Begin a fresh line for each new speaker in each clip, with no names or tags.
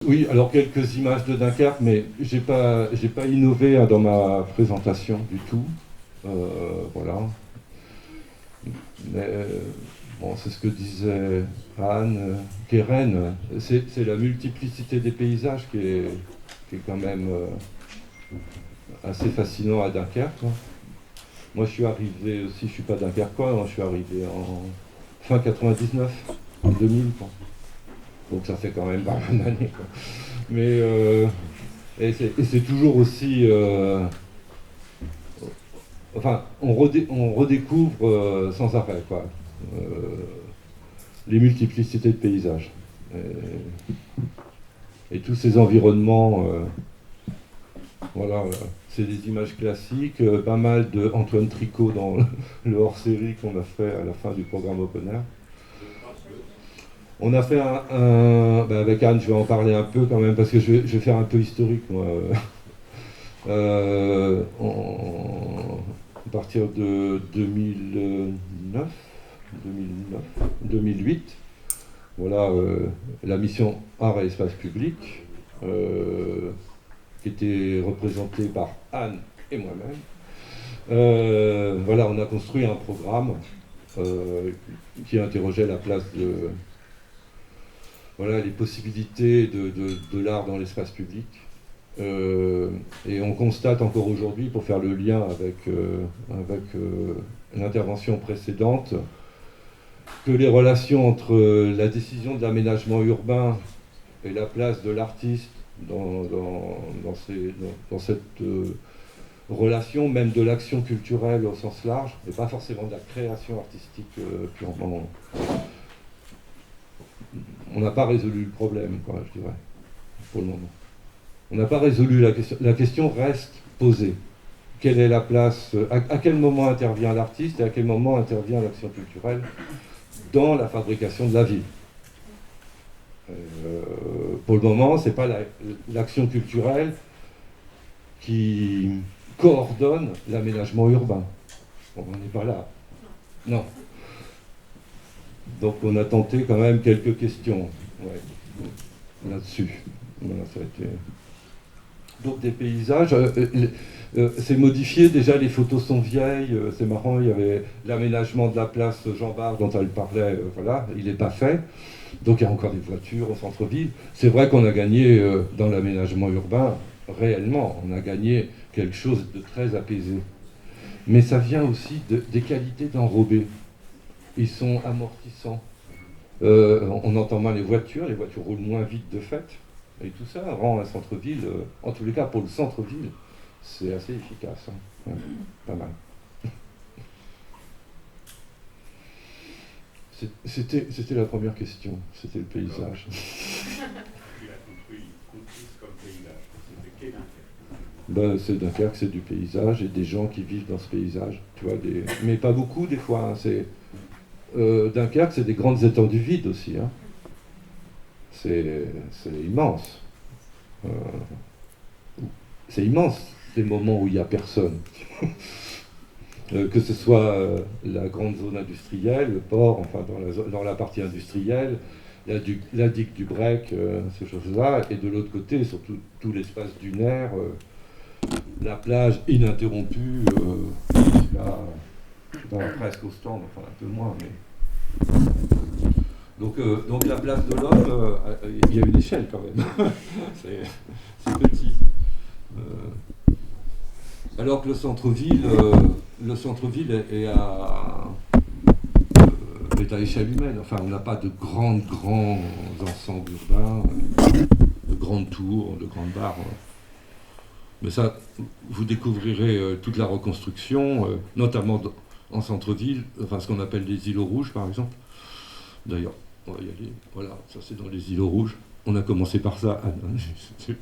Oui, alors quelques images de Dunkerque, mais j'ai pas innové hein, dans ma présentation du tout. Voilà. Mais bon, c'est ce que disait Anne Guérin. C'est la multiplicité des paysages qui est quand même assez fascinant à Dunkerque, hein. Moi, je suis arrivé aussi, je suis pas dunkerquois, moi, je suis arrivé en fin 99, en 2000, quoi. Donc ça fait quand même pas mal d'années, quoi. Mais et c'est toujours aussi, enfin, on redécouvre sans arrêt, quoi, euh, les multiplicités de paysages et tous ces environnements. Voilà, c'est des images classiques, pas mal de Antoine Tricot dans le hors-série qu'on a fait à la fin du programme Open Air. On a fait avec Anne, je vais en parler un peu quand même, parce que je vais faire un peu historique, moi. À partir de 2008, voilà, la mission Art et Espace Public, qui était représentée par Anne et moi-même. Voilà, on a construit un programme qui interrogeait la place de, voilà, les possibilités de l'art dans l'espace public. Et on constate encore aujourd'hui, pour faire le lien avec l'intervention précédente, que les relations entre la décision de l'aménagement urbain et la place de l'artiste dans cette relation, même de l'action culturelle au sens large, et pas forcément de la création artistique purement. On n'a pas résolu le problème, quoi, je dirais, pour le moment. On n'a pas résolu la question. La question reste posée. Quelle est la place, à quel moment intervient l'artiste et à quel moment intervient l'action culturelle dans la fabrication de la ville? Pour le moment, ce n'est pas l'action culturelle qui coordonne l'aménagement urbain. On n'en est pas là. Non. Donc on a tenté quand même quelques questions, ouais, là-dessus. Voilà, ça a été... Donc des paysages, c'est modifié, déjà les photos sont vieilles, c'est marrant, il y avait l'aménagement de la place Jean Bart dont elle parlait, voilà, il n'est pas fait. Donc il y a encore des voitures au centre-ville. C'est vrai qu'on a gagné dans l'aménagement urbain, réellement, on a gagné quelque chose de très apaisé. Mais ça vient aussi des qualités d'enrobés. Ils sont amortissants. On entend moins les voitures roulent moins vite de fait. Et tout ça rend un centre-ville, en tous les cas pour le centre-ville, c'est assez efficace. Hein. Ouais, pas mal. C'était la première question, c'était le paysage. C'est Dunkerque, c'est du paysage et des gens qui vivent dans ce paysage. Tu vois, mais pas beaucoup des fois. Hein. Dunkerque, c'est des grandes étendues vides aussi. Hein. C'est immense. C'est immense, ces moments où il n'y a personne. Que ce soit la grande zone industrielle, le port, enfin dans la partie industrielle, la digue du Brec, ces choses-là, et de l'autre côté, surtout tout l'espace dunaire, la plage ininterrompue, là, presque au stand, enfin un peu moins, mais... Donc la place de l'homme, il y a une échelle quand même. c'est petit. Alors que le centre-ville est à échelle humaine. Enfin, on n'a pas de grands ensembles urbains, de grandes tours, de grandes barres. Mais ça, vous découvrirez toute la reconstruction, notamment en centre-ville, enfin ce qu'on appelle les îlots rouges par exemple. D'ailleurs, on va y aller. Voilà, ça c'est dans les îlots rouges. On a commencé par ça.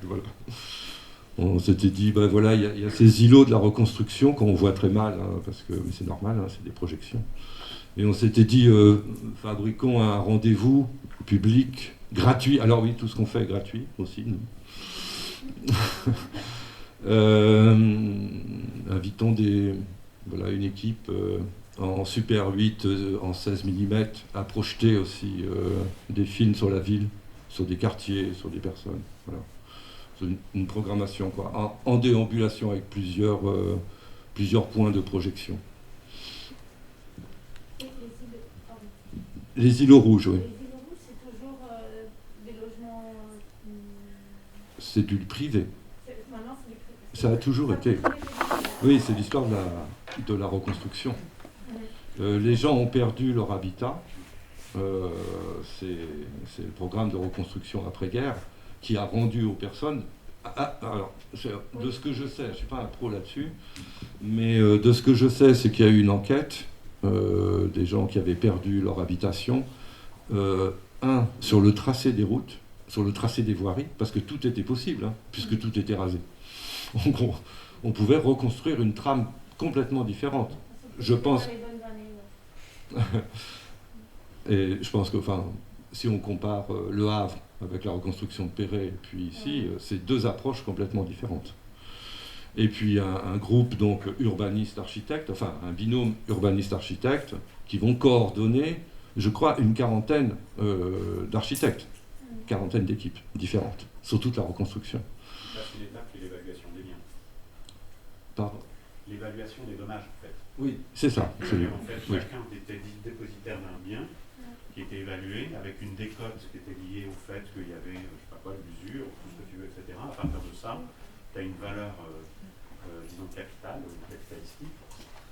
Voilà. On s'était dit, ben voilà, il y a ces îlots de la reconstruction qu'on voit très mal, hein, parce que c'est normal, hein, c'est des projections. Et on s'était dit, fabriquons un rendez-vous public gratuit. Alors oui, tout ce qu'on fait est gratuit aussi, nous. Invitons une équipe en Super 8, en 16 mm, à projeter aussi des films sur la ville, sur des quartiers, sur des personnes. Voilà. C'est une programmation, quoi, en déambulation avec plusieurs points de projection. Les îlots rouges, oui.
Les îlots rouges, c'est toujours des logements...
C'est du privé.
Maintenant, c'est du privé.
Ça a toujours été. Oui, c'est l'histoire de la reconstruction. Les gens ont perdu leur habitat. C'est le programme de reconstruction après-guerre qui a rendu aux personnes... alors, de ce que je sais, je ne suis pas un pro là-dessus, mais de ce que je sais, c'est qu'il y a eu une enquête des gens qui avaient perdu leur habitation. Sur le tracé des routes, sur le tracé des voiries, parce que tout était possible, hein, puisque tout était rasé. En gros, on pouvait reconstruire une trame complètement différente. Je pense... Et je pense que, enfin, si on compare Le Havre avec la reconstruction de Perret, et puis ici, c'est deux approches complètement différentes. Et puis un groupe donc urbaniste-architecte, enfin un binôme urbaniste-architecte, qui vont coordonner, je crois, une quarantaine d'architectes, quarantaine d'équipes différentes, sur toute la reconstruction.
Là, c'est l'étape qui est l'évaluation des biens.
Pardon ?
L'évaluation des dommages, en fait.
Oui, c'est ça.
En fait, chacun était dépositaire d'un bien qui était évalué avec une décote qui était liée au fait qu'il y avait, je sais pas quoi, l'usure, tout ce que tu veux, etc. À partir de ça, tu as une valeur, disons, capitale, capitalistique,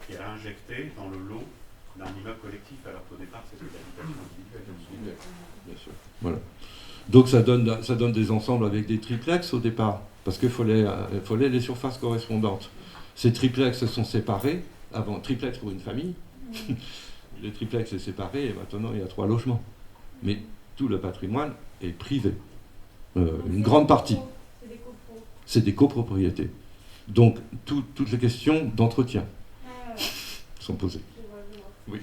qui est injectée dans le lot d'un immeuble collectif, alors qu'au départ, c'était l'habitation individuelle.
Bien sûr. Voilà. Donc ça donne des ensembles avec des triplex au départ, parce qu'il fallait les surfaces correspondantes. Ces triplex se sont séparés, avant, triplex pour une famille, le triplex est séparé et maintenant il y a 3 logements. Mais tout le patrimoine est privé, une grande partie. C'est des copropriétés. Donc toutes les questions d'entretien sont posées. Oui.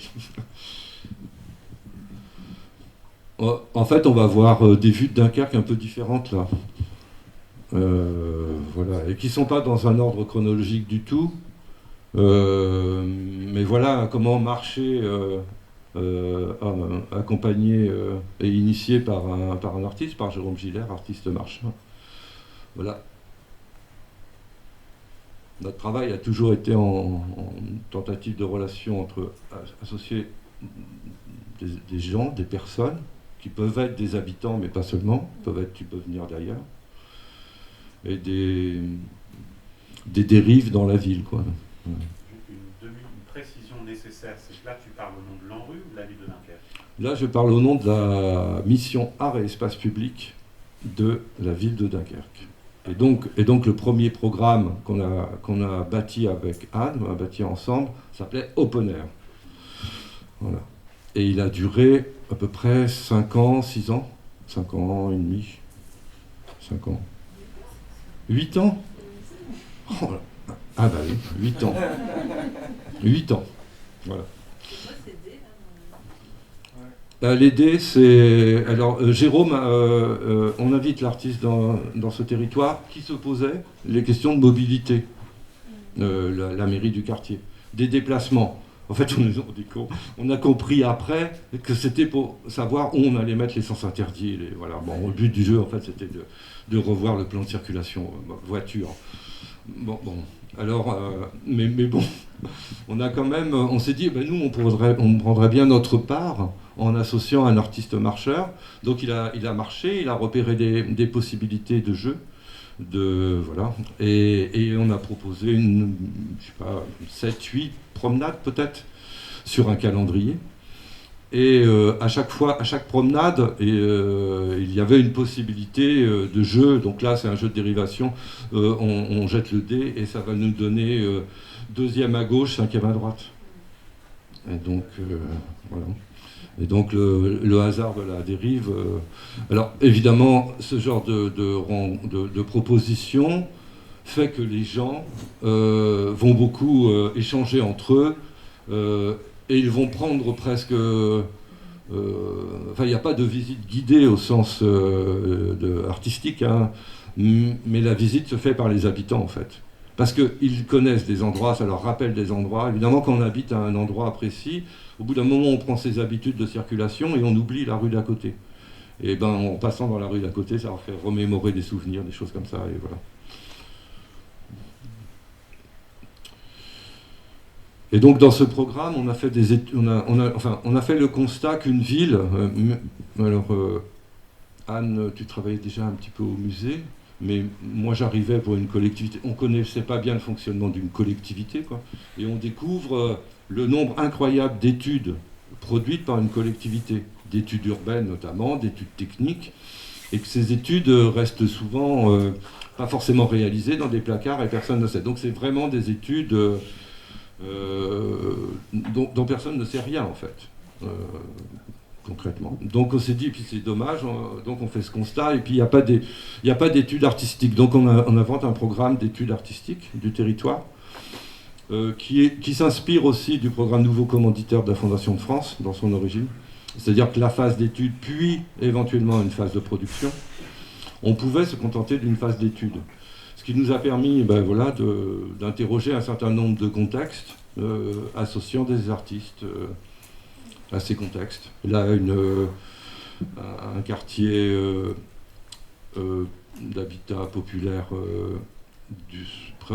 En fait, on va voir des vues de Dunkerque un peu différentes là. Voilà, et qui ne sont pas dans un ordre chronologique du tout. Mais voilà comment marcher accompagné et initié par un artiste, par Jérôme Giller, artiste marchand. Voilà. Notre travail a toujours été en tentative de relation entre associer des gens, des personnes, qui peuvent être des habitants, mais pas seulement, tu peux venir d'ailleurs, et des dérives dans la ville, quoi.
Une précision nécessaire, c'est que là tu parles au nom de l'ANRU ou de la ville de Dunkerque?
Là, je parle au nom de la mission Art et Espace Public de la ville de Dunkerque. Et donc le premier programme qu'on a bâti avec Anne, on a bâti ensemble, s'appelait Open Air. Voilà. Et il a duré à peu près 5 ans, 6 ans, 5 ans et demi, 5 ans. 8 ans? Oh là. Ah bah oui, 8 ans. 8 ans, voilà. L'aider, c'est... Alors, Jérôme, on invite l'artiste dans ce territoire qui se posait les questions de mobilité, la mairie du quartier, des déplacements. En fait, on a compris après que c'était pour savoir où on allait mettre les sens interdits. Voilà. Bon, le but du jeu, en fait, c'était de revoir le plan de circulation voiture. Bon. Alors, mais bon, on s'est dit, ben nous, on prendrait bien notre part en associant un artiste marcheur. Donc, il a marché, il a repéré des possibilités de jeu. Voilà. Et on a proposé 7-8 promenades peut-être sur un calendrier. Et à chaque promenade, il y avait une possibilité de jeu. Donc là, c'est un jeu de dérivation. On jette le dé et ça va nous donner 2e à gauche, 5e à droite. Et donc, voilà. Et donc le hasard de la dérive. Alors évidemment, ce genre de proposition fait que les gens vont beaucoup échanger entre eux et ils vont prendre presque... Enfin, il n'y a pas de visite guidée au sens artistique, hein, mais la visite se fait par les habitants en fait. Parce qu'ils connaissent des endroits, ça leur rappelle des endroits. Évidemment, quand on habite à un endroit précis, au bout d'un moment, on prend ses habitudes de circulation et on oublie la rue d'à côté. Et ben, en passant dans la rue d'à côté, ça leur fait remémorer des souvenirs, des choses comme ça, et voilà. Et donc dans ce programme, on a fait on a fait le constat qu'une ville, Anne, tu travaillais déjà un petit peu au musée, mais moi j'arrivais pour une collectivité, on ne connaissait pas bien le fonctionnement d'une collectivité, quoi, et on découvre le nombre incroyable d'études produites par une collectivité, d'études urbaines notamment, d'études techniques, et que ces études restent souvent pas forcément réalisées dans des placards et personne ne sait. Donc c'est vraiment des études dont personne ne sait rien en fait, concrètement. Donc on s'est dit, puis c'est dommage, donc on fait ce constat, et puis il n'y a pas d'études artistiques. Donc on invente un programme d'études artistiques du territoire, qui s'inspire aussi du programme Nouveau Commanditaire de la Fondation de France, dans son origine. C'est-à-dire que la phase d'études, puis éventuellement une phase de production, on pouvait se contenter d'une phase d'études. Ce qui nous a permis d'interroger un certain nombre de contextes, associant des artistes à ces contextes. Là, un quartier d'habitat populaire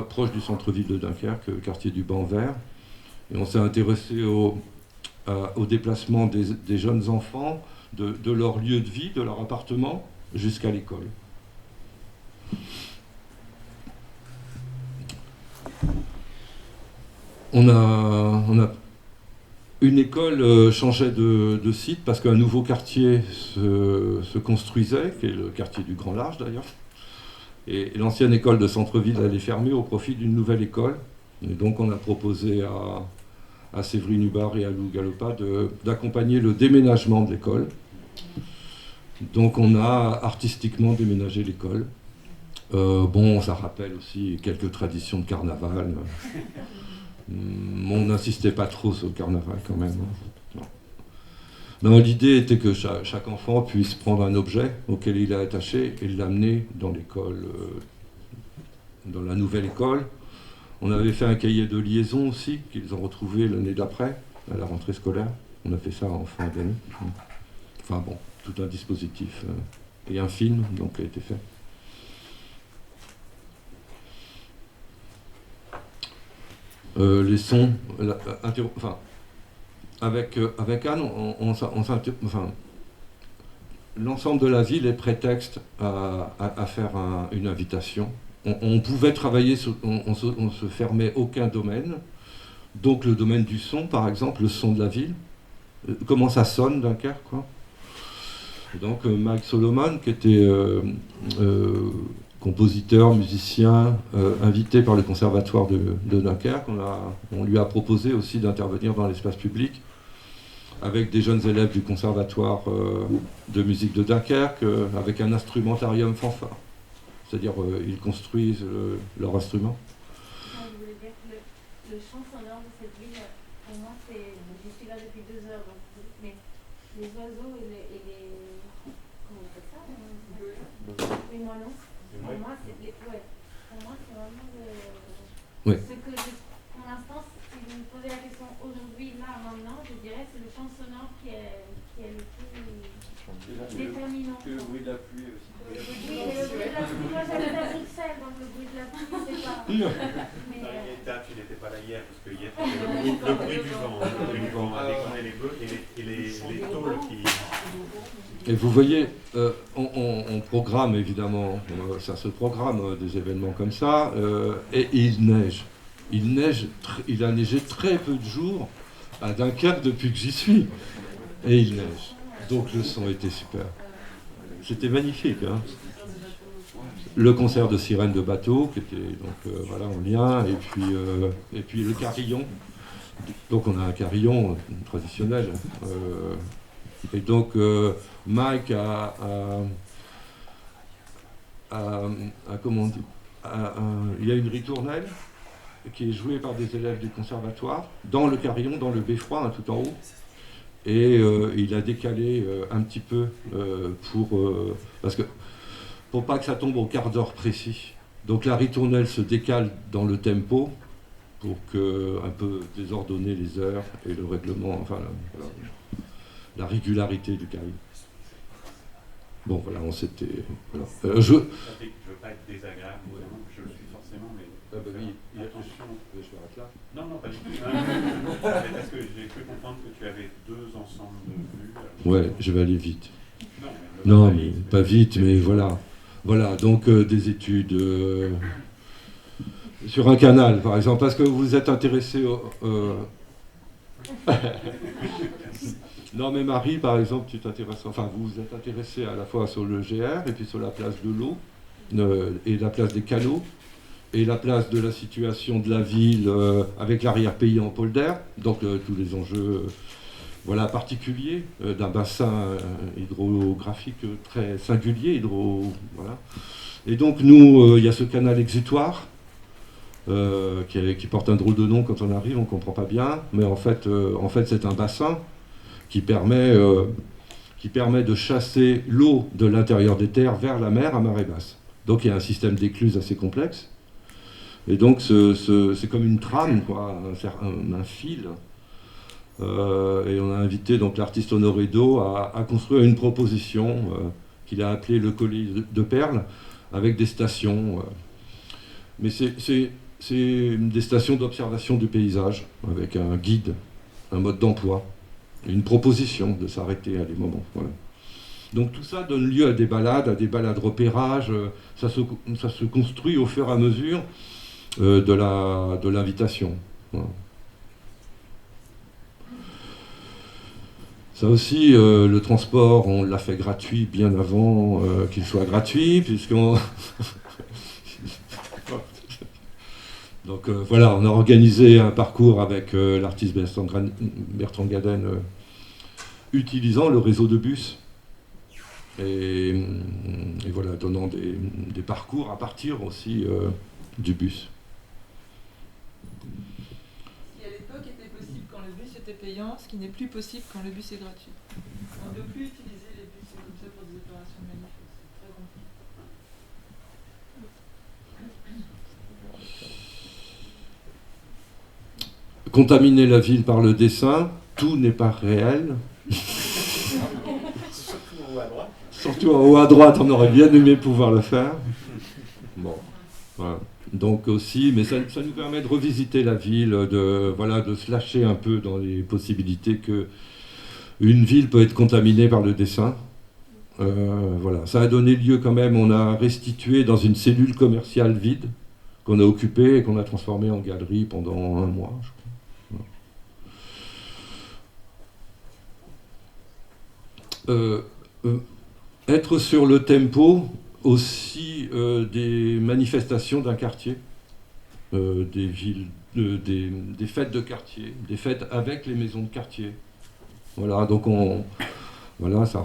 proche du centre-ville de Dunkerque, le quartier du Banc Vert. Et on s'est intéressé au déplacement des jeunes enfants de leur lieu de vie, de leur appartement, jusqu'à l'école. On a une école changeait de site parce qu'un nouveau quartier se construisait, qui est le quartier du Grand Large d'ailleurs. Et l'ancienne école de centre-ville allait fermer au profit d'une nouvelle école. Et donc on a proposé à Séverine Hubbard et à Lou Galopa d'accompagner le déménagement de l'école. Donc on a artistiquement déménagé l'école. Ça rappelle aussi quelques traditions de carnaval. On n'insistait pas trop sur le carnaval quand même. Non, l'idée était que chaque enfant puisse prendre un objet auquel il est attaché et l'amener dans l'école, dans la nouvelle école. On avait fait un cahier de liaison aussi, qu'ils ont retrouvé l'année d'après, à la rentrée scolaire. On a fait ça en fin d'année. Enfin bon, tout un dispositif. Et un film donc, a été fait. Les sons, avec Anne, l'ensemble de la ville est prétexte à faire une invitation. On pouvait travailler, on se fermait aucun domaine. Donc le domaine du son, par exemple, le son de la ville, comment ça sonne Dunkerque, quoi. Et donc Mike Solomon, qui était compositeur, musicien, invité par le conservatoire de Dunkerque, on lui a proposé aussi d'intervenir dans l'espace public avec des jeunes élèves du conservatoire de musique de Dunkerque, avec un instrumentarium fanfare. C'est-à-dire ils construisent leur instrument.
Je voulais dire que le champ sonore de cette ville, pour moi, je suis là depuis 2 heures, donc, mais les oiseaux et les comment on fait ça les moineaux. Pour moi, c'est vraiment
ouais.
Ce que pour l'instant, si vous me posez la question aujourd'hui, là, maintenant, je dirais que c'est le champ sonore qui est le plus déterminant.
Le bruit de la pluie aussi.
Oui, le bruit de la pluie. Moi, j'habite à Bruxelles, donc le bruit de la pluie, c'est pas. Mais,
tu n'étais pas là hier, parce que hier, c'était le bruit du vent. Le bruit du vent avec les bœufs et les tôles qui.
Et vous voyez, on programme évidemment, ça se programme des événements comme ça, et il neige. Il a neigé très peu de jours à Dunkerque depuis que j'y suis. Et il neige. Donc le son était super. C'était magnifique. Hein. Le concert de sirènes de bateau, qui était donc, en lien, et puis le carillon. Donc on a un carillon traditionnel. Et donc Mike comment on dit, il y a une ritournelle qui est jouée par des élèves du conservatoire dans le carillon, dans le beffroi, hein, tout en haut. Et il a décalé un petit peu parce que pour pas que ça tombe au quart d'heure précis. Donc la ritournelle se décale dans le tempo pour un peu désordonner les heures et le règlement, enfin la régularité du carillon. Bon, voilà, on s'était... Voilà.
Je ne veux pas être désagréable, je le suis forcément, mais...
Ah bah oui,
attention.
Je m'arrête là.
Non, pas du tout. Parce que j'ai cru comprendre que tu avais 2 ensembles de vues.
Ouais, je vais aller vite.
Non,
mais pas vite, mais voilà. Voilà, donc des études sur un canal, par exemple, parce que vous êtes intéressé Non, mais Marie, par exemple, tu t'intéresses... Enfin, vous vous êtes intéressé à la fois sur le GR, et puis sur la place de l'eau, et la place des canaux, et la place de la situation de la ville avec l'arrière-pays en polder, donc tous les enjeux voilà, particuliers d'un bassin hydrographique très singulier. Voilà. Et donc nous, il y a ce canal exutoire qui porte un drôle de nom quand on arrive, on ne comprend pas bien, mais en fait c'est un bassin qui permet de chasser l'eau de l'intérieur des terres vers la mer à marée basse. Donc il y a un système d'écluses assez complexe. Et donc c'est comme une trame, quoi, un fil. Et on a invité donc l'artiste Honoré Do à construire une proposition qu'il a appelée le collier de perles, avec des stations. Mais c'est des stations d'observation du paysage, avec un guide, un mode d'emploi, une proposition de s'arrêter à des moments. Voilà. Donc tout ça donne lieu à des balades repérage. Ça se construit au fur et à mesure de l'invitation. Voilà. Ça aussi, le transport, on l'a fait gratuit bien avant qu'il soit gratuit, puisqu'on... Donc voilà, on a organisé un parcours avec l'artiste Bertrand Gaden, utilisant le réseau de bus. Et voilà, donnant des parcours à partir aussi du bus.
Payant, ce qui n'est plus possible quand le bus est gratuit. On ne peut plus utiliser les bus comme ça pour des opérations de manif, c'est très compliqué.
Contaminer la ville par le dessin, tout n'est pas réel.
Surtout en haut à droite.
Surtout en haut à droite, on aurait bien aimé pouvoir le faire. Bon, voilà. Donc aussi, mais ça nous permet de revisiter la ville, de se lâcher un peu dans les possibilités que une ville peut être contaminée par le dessin. Voilà, ça a donné lieu quand même, on a restitué dans une cellule commerciale vide qu'on a occupée et qu'on a transformée en galerie pendant 1 mois, je crois. Être sur le tempo aussi des manifestations d'un quartier, des villes, des fêtes de quartier, des fêtes avec les maisons de quartier. Voilà, donc ça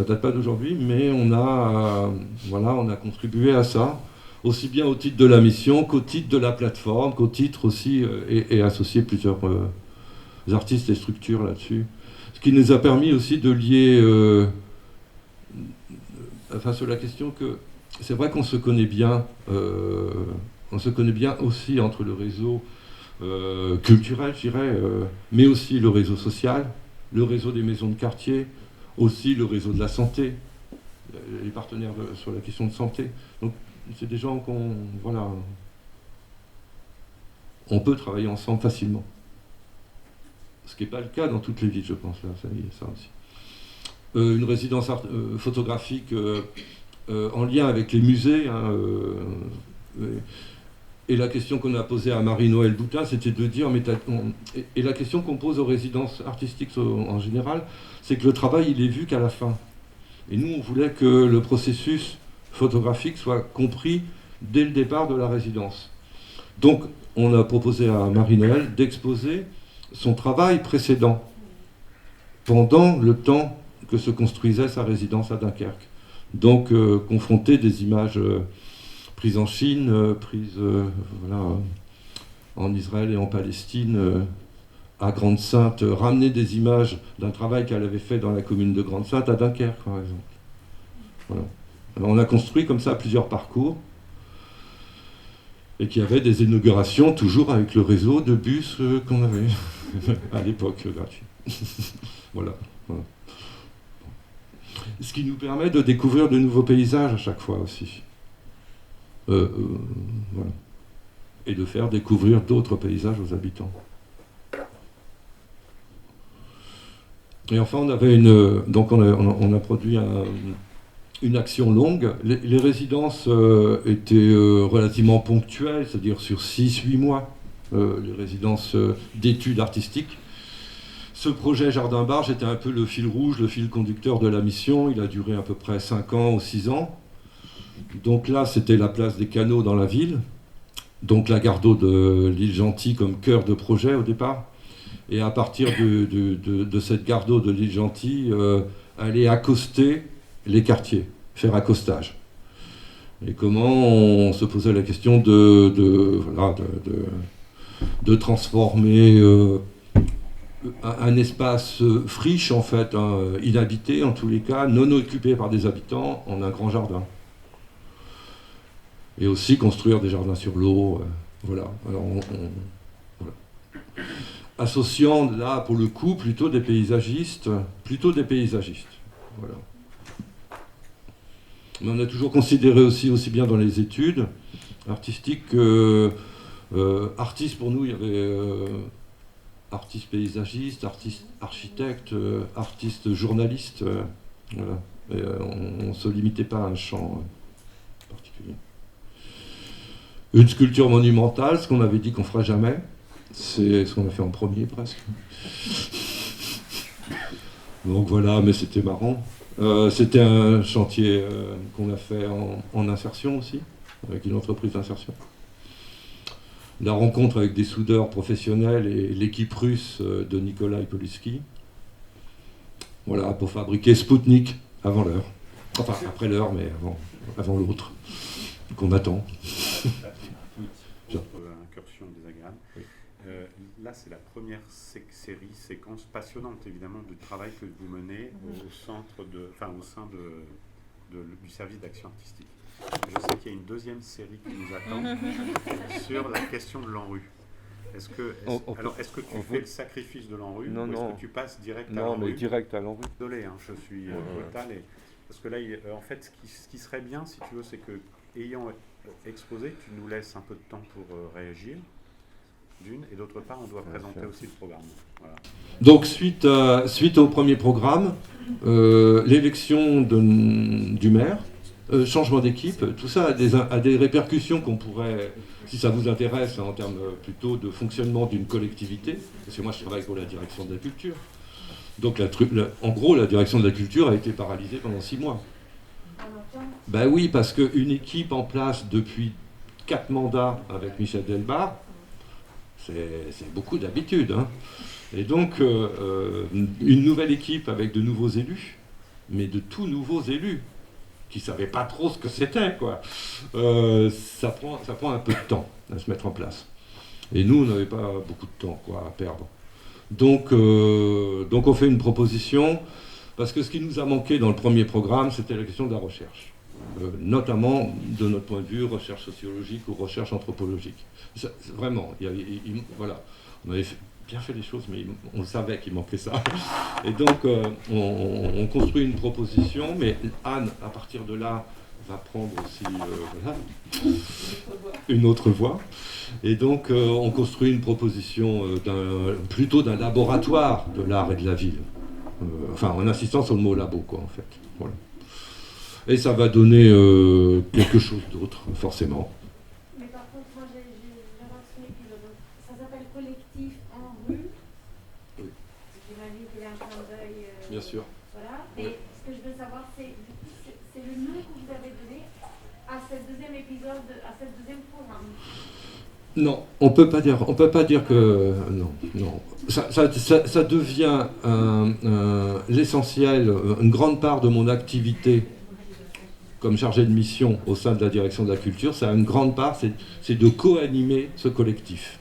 date pas d'aujourd'hui, mais on a contribué à ça, aussi bien au titre de la mission qu'au titre de la plateforme, qu'au titre aussi, et associé plusieurs artistes et structures là-dessus. Ce qui nous a permis aussi de lier... sur la question que c'est vrai qu'on se connaît bien, aussi entre le réseau culturel, je dirais, mais aussi le réseau social, le réseau des maisons de quartier, aussi le réseau de la santé, les partenaires sur la question de santé. Donc c'est des gens on peut travailler ensemble facilement. Ce qui n'est pas le cas dans toutes les villes, je pense, là, ça aussi. Une résidence photographique en lien avec les musées. Et la question qu'on a posée à Marie-Noël Boutin, c'était de dire... Et la question qu'on pose aux résidences artistiques en général, c'est que le travail, il est vu qu'à la fin. Et nous, on voulait que le processus photographique soit compris dès le départ de la résidence. Donc, on a proposé à Marie-Noël d'exposer son travail précédent pendant le temps que se construisait sa résidence à Dunkerque. Donc, confronter des images prises en Chine, prises en Israël et en Palestine, à Grande-Synthe, ramener des images d'un travail qu'elle avait fait dans la commune de Grande-Synthe à Dunkerque, par exemple. Voilà. Alors, on a construit comme ça plusieurs parcours, et qu'il y avait des inaugurations toujours avec le réseau de bus qu'on avait à l'époque gratuit. Voilà. Ce qui nous permet de découvrir de nouveaux paysages à chaque fois aussi. Voilà. Et de faire découvrir d'autres paysages aux habitants. Et enfin, on avait donc on a produit une action longue. Les résidences étaient relativement ponctuelles, c'est-à-dire sur 6-8 mois, les résidences d'études artistiques. Ce projet Jardin Barge était un peu le fil rouge, le fil conducteur de la mission. Il a duré à peu près 5 ans ou 6 ans. Donc là, c'était la place des canaux dans la ville. Donc la gare d'eau de l'île Gentil comme cœur de projet au départ. Et à partir de cette gare d'eau de l'île Gentil, aller accoster les quartiers, faire accostage. Et comment on se posait la question de transformer un espace friche, en fait, hein, inhabité en tous les cas, non occupé par des habitants, en un grand jardin. Et aussi construire des jardins sur l'eau. Voilà. Alors voilà. Associant là, pour le coup, plutôt des paysagistes. Voilà. Mais on a toujours considéré aussi bien dans les études artistiques que artistes, pour nous, il y avait artistes paysagistes, artistes architectes, artistes journalistes. Voilà. Et, on ne se limitait pas à un champ particulier. Une sculpture monumentale, ce qu'on avait dit qu'on ne fera jamais, c'est ce qu'on a fait en premier presque. Donc voilà, mais c'était marrant. C'était un chantier qu'on a fait en insertion aussi, avec une entreprise d'insertion. La rencontre avec des soudeurs professionnels et l'équipe russe de Nikolai Polusky. Voilà, pour fabriquer Spoutnik avant l'heure. Enfin, après l'heure, mais avant l'autre, qu'on attend.
Incursion désagréable. Oui. Là, c'est la première séquence passionnante, évidemment, du travail que vous menez au sein du service d'action artistique. Je sais qu'il y a une deuxième série qui nous attend sur la question de l'ANRU. Est-ce que tu fais le sacrifice de l'ANRU ou est-ce que tu passes direct à l'ANRU ?
Non, mais direct à l'ANRU.
Désolé, hein, je suis brutal. Parce que là, en fait, ce qui serait bien, si tu veux, c'est que, ayant exposé, tu nous laisses un peu de temps pour réagir, d'une, et d'autre part, on doit présenter aussi le programme. Voilà. Donc,
suite au premier programme, l'élection du maire, changement d'équipe, tout ça a des répercussions qu'on pourrait, si ça vous intéresse, en termes plutôt de fonctionnement d'une collectivité, parce que moi je travaille pour la direction de la culture. Donc en gros, la direction de la culture a été paralysée pendant 6 mois. Ben oui, parce qu'une équipe en place depuis 4 mandats avec Michel Delbar, c'est beaucoup d'habitude. Hein. Et donc, une nouvelle équipe avec de nouveaux élus, mais de tout nouveaux élus, qui ne savaient pas trop ce que c'était, quoi. Ça prend un peu de temps à se mettre en place. Et nous, on n'avait pas beaucoup de temps, quoi, à perdre. Donc on fait une proposition, parce que ce qui nous a manqué dans le premier programme, c'était la question de la recherche. Notamment, de notre point de vue, recherche sociologique ou recherche anthropologique. Vraiment, voilà. On avait bien fait les choses, mais on savait qu'il manquait ça. Et donc, on construit une proposition, mais Anne, à partir de là, va prendre aussi une autre voie. Et donc, on construit une proposition plutôt d'un laboratoire de l'art et de la ville. Enfin, en insistant sur le mot labo, quoi, en fait. Voilà. Et ça va donner quelque chose d'autre, forcément.
Mais par contre, moi, j'ai reçu l'épisode. Ça s'appelle Collectif en rue.
Oui.
J'imagine qu'il y a un clin d'œil.
Bien sûr.
Voilà. Et ce que je veux savoir, c'est le nom que vous avez donné à ce deuxième épisode, à ce deuxième programme.
Non, on peut pas dire que non. Ça devient l'essentiel, une grande part de mon activité comme chargé de mission au sein de la direction de la culture. Ça a une grande part, c'est de co-animer ce collectif.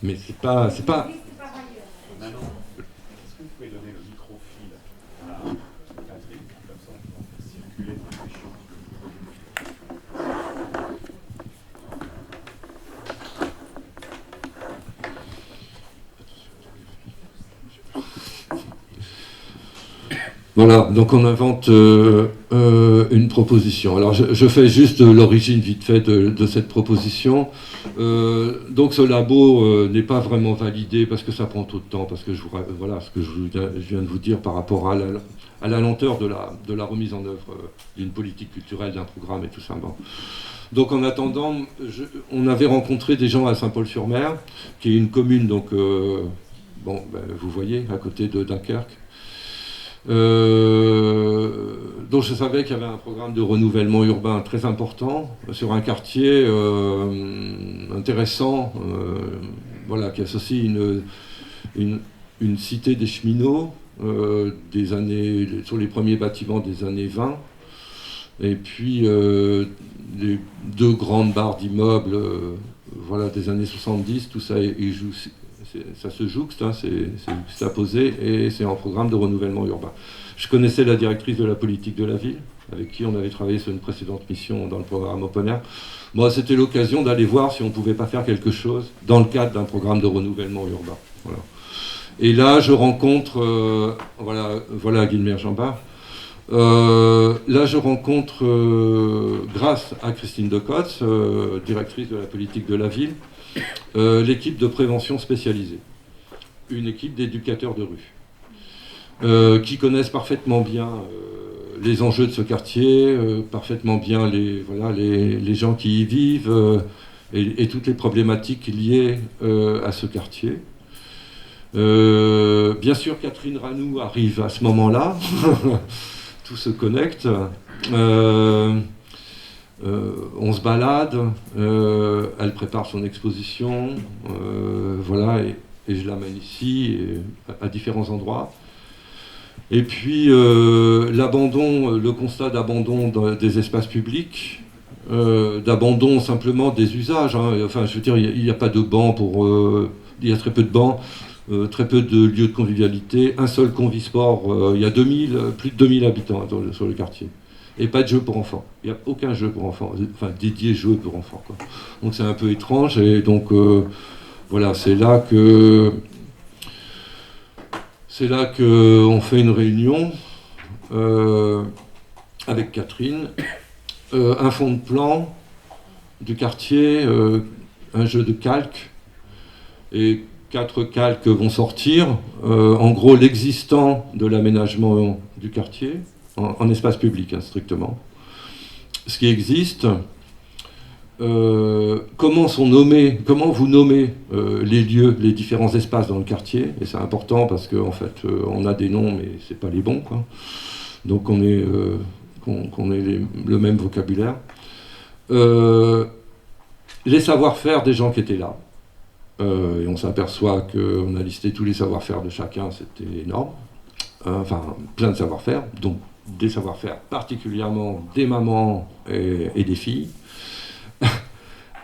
Mais c'est pas.
Est-ce que vous pouvez donner le micro-fil à Patrick, comme ça on peut circuler dans les champs.
Voilà, donc on invente une proposition. Alors je fais juste l'origine vite fait de cette proposition. Donc ce labo n'est pas vraiment validé parce que ça prend trop de temps, parce que voilà ce que je viens de vous dire par rapport à la lenteur de la remise en œuvre d'une politique culturelle, d'un programme et tout ça. Bon. Donc en attendant, on avait rencontré des gens à Saint-Paul-sur-Mer, qui est une commune, donc vous voyez, à côté de Dunkerque. Donc je savais qu'il y avait un programme de renouvellement urbain très important sur un quartier intéressant, voilà, qui associe une cité des cheminots sur les premiers bâtiments des années 20, et puis les deux grandes barres d'immeubles voilà, des années 70, tout ça ça se jouxte, hein, c'est apposé, et c'est un programme de renouvellement urbain. Je connaissais la directrice de la politique de la ville, avec qui on avait travaillé sur une précédente mission dans le programme Open Air. Moi, c'était l'occasion d'aller voir si on ne pouvait pas faire quelque chose dans le cadre d'un programme de renouvellement urbain. Voilà. Et là, je rencontre, voilà Guilmer Jambard. Là, je rencontre, grâce à Christine Decotz, directrice de la politique de la ville, l'équipe de prévention spécialisée, une équipe d'éducateurs de rue, qui connaissent parfaitement bien les enjeux de ce quartier, parfaitement bien les gens qui y vivent et toutes les problématiques liées à ce quartier. Bien sûr, Catherine Ranou arrive à ce moment-là, tout se connecte. On se balade, elle prépare son exposition, voilà, et je l'amène ici, à différents endroits. Et puis le constat d'abandon des espaces publics, d'abandon simplement des usages. Hein. Enfin, je veux dire, il n'y a pas de bancs il y a très peu de bancs, très peu de lieux de convivialité, un seul convisport, il y a plus de 2000 habitants sur le quartier. Et pas de jeux pour enfants. Il n'y a aucun jeu pour enfants, enfin dédié jeu pour enfants, quoi. Donc c'est un peu étrange, et donc voilà, c'est là que on fait une réunion avec Catherine, un fond de plan du quartier, un jeu de calques, et 4 calques vont sortir, en gros l'existant de l'aménagement du quartier, en espace public, hein, strictement. Ce qui existe, comment vous nommez les lieux, les différents espaces dans le quartier, et c'est important parce qu'en fait, on a des noms, mais c'est pas les bons, quoi. Donc qu'on ait le même vocabulaire. Les savoir-faire des gens qui étaient là. Et on s'aperçoit qu'on a listé tous les savoir-faire de chacun, c'était énorme. Enfin, plein de savoir-faire, donc des savoir-faire particulièrement des mamans et des filles.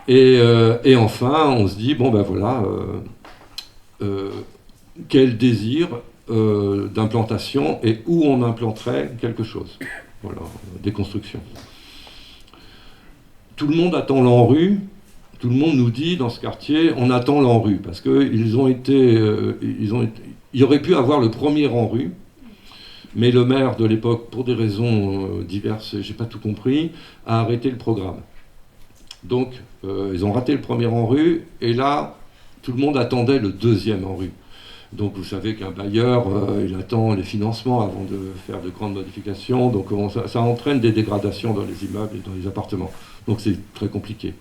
Et enfin, on se dit, bon ben voilà, quel désir d'implantation et où on implanterait quelque chose. Voilà, des constructions. Tout le monde attend l'ANRU. Tout le monde nous dit dans ce quartier, on attend l'ANRU, parce qu'il y aurait pu avoir le premier ANRU, mais le maire de l'époque, pour des raisons diverses, j'ai pas tout compris, a arrêté le programme. Donc, ils ont raté le premier ANRU, et là, tout le monde attendait le deuxième ANRU. Donc, vous savez qu'un bailleur, il attend les financements avant de faire de grandes modifications, donc ça entraîne des dégradations dans les immeubles et dans les appartements. Donc, c'est très compliqué.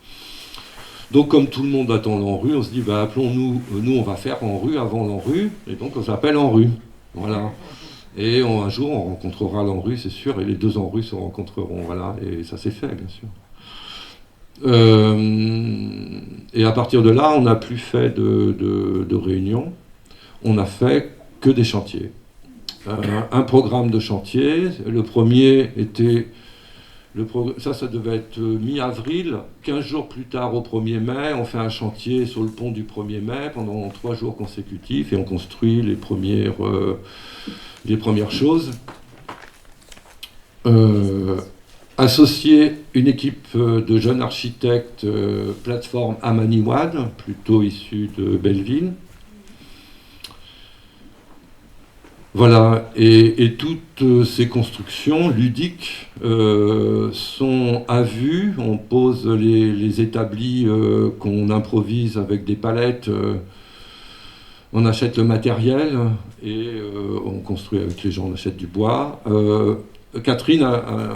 Donc, comme tout le monde attend l'ANRU, on se dit, bah, appelons-nous, nous on va faire ANRU avant l'ANRU, et donc on s'appelle ANRU. Voilà. Et un jour, on rencontrera l'ANRU, c'est sûr, et les deux ANRU se rencontreront, voilà, et ça s'est fait, bien sûr. Et à partir de là, on n'a plus fait de réunions, on n'a fait que des chantiers. Un programme de chantier, le premier était... Ça devait être mi-avril. 15 jours plus tard, au 1er mai, on fait un chantier sur le pont du 1er mai pendant 3 jours consécutifs et on construit les premières choses. Associer une équipe de jeunes architectes, plateforme Amaniwad, plutôt issue de Belleville. Voilà, et toutes ces constructions ludiques sont à vue. On pose les établis qu'on improvise avec des palettes, on achète le matériel et on construit avec les gens, on achète du bois. Catherine